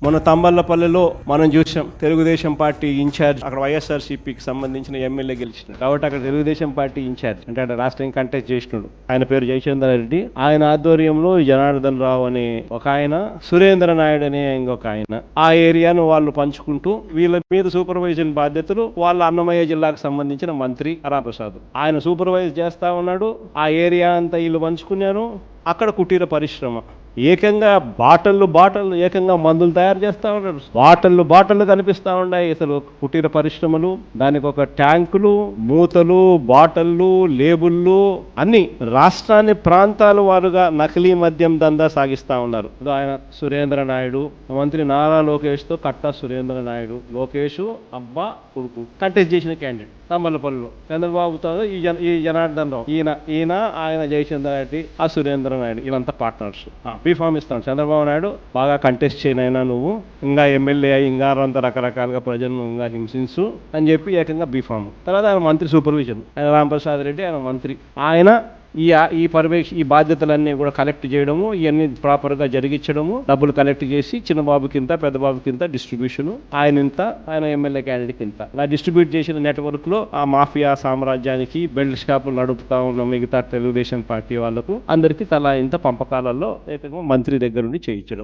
మొన్న తంబల్లపల్లిలో మనం చూసాం తెలుగుదేశం పార్టీ ఇన్ఛార్జ్ అక్కడ వైఎస్ఆర్సీపీకి సంబంధించిన ఎమ్మెల్యే గెలిచినాడు కాబట్టి అక్కడ తెలుగుదేశం పార్టీ ఇన్ఛార్జ్ అంటే అక్కడ రాష్ట్రం కంటెస్ట్ చేసినాడు. ఆయన పేరు జయచంద్ర రెడ్డి. ఆయన ఆధ్వర్యంలో జనార్దన్ రావు అనే ఒక ఆయన, సురేంద్ర నాయుడు అనే ఇంకొక ఆయన ఆ ఏరియాను వాళ్ళు పంచుకుంటూ వీళ్ళ మీద సూపర్వైజన్ బాధ్యతలు వాళ్ళ అన్నమయ్య జిల్లాకు సంబంధించిన మంత్రి రాంప్రసాద్ ఆయన సూపర్వైజ్ చేస్తా ఉన్నాడు. ఆ ఏరియా అంతా వీళ్ళు పంచుకున్నారు. అక్కడ కుటీర పరిశ్రమ ఏకంగా బాటళ్ళు ఏకంగా మందులు తయారు చేస్తూ ఉన్నారు. బాటళ్ళు కనిపిస్తూ ఉన్నాయి. అసలు కుటీర పరిశ్రమలు, దానికి ఒక ట్యాంకులు, మూతలు, బాటళ్ళు, లేబుళ్ళు అన్ని రాష్ట్రాన్ని ప్రాంతాల వారుగా నకిలీ మద్యం దందా సాగిస్తూ ఉన్నారు. ఆయన సురేంద్ర నాయుడు, మంత్రి నారా లోకేష్తో కట్టా సురేంద్ర నాయుడు, లోకేష్ అబ్బా కొడుకు కంటెస్ట్ చేసిన క్యాండిడేట్ తంబలపల్లిలో చంద్రబాబుతో ఈ జనార్దన్ రావు ఈయన ఆయన జయచంద్ర రెడ్డి, ఆ సురేంద్ర నాయుడు వీళ్ళంతా పార్ట్నర్స్. బీఫామ్ ఇస్తాను చంద్రబాబు నాయుడు బాగా కంటెస్ట్ చేయనైనా నువ్వు ఇంకా ఎమ్మెల్యే అయ్యి ఇంకా అంత రకరకాలుగా ప్రజలను ఇంకా హింసించు అని చెప్పి ఏకంగా బీఫామ్. తర్వాత ఆయన మంత్రి సూపర్విజన్, ఆయన రాంప్రసాద్ రెడ్డి ఆయన మంత్రి. ఆయన ఈ బాధ్యతలన్నీ కూడా కలెక్ట్ చేయడము, ఇవన్నీ ప్రాపర్గా జరిగించడము, డబ్బులు కలెక్ట్ చేసి చిన్న బాబుకి ఇంత, పెద్ద బాబుకి ఇంత డిస్ట్రిబ్యూషన్, ఆయన ఎమ్మెల్యే క్యాండిడేట్ ఇంత అలా డిస్ట్రిబ్యూట్ చేసిన నెట్వర్క్ లో ఆ మాఫియా సామ్రాజ్యానికి బెల్ట్ షాపులు నడుపుతా ఉన్న మిగతా తెలుగుదేశం పార్టీ వాళ్ళకు అందరికీ తలా ఇంత పంపకాలలో మంత్రి దగ్గర నుండి చేయించడం.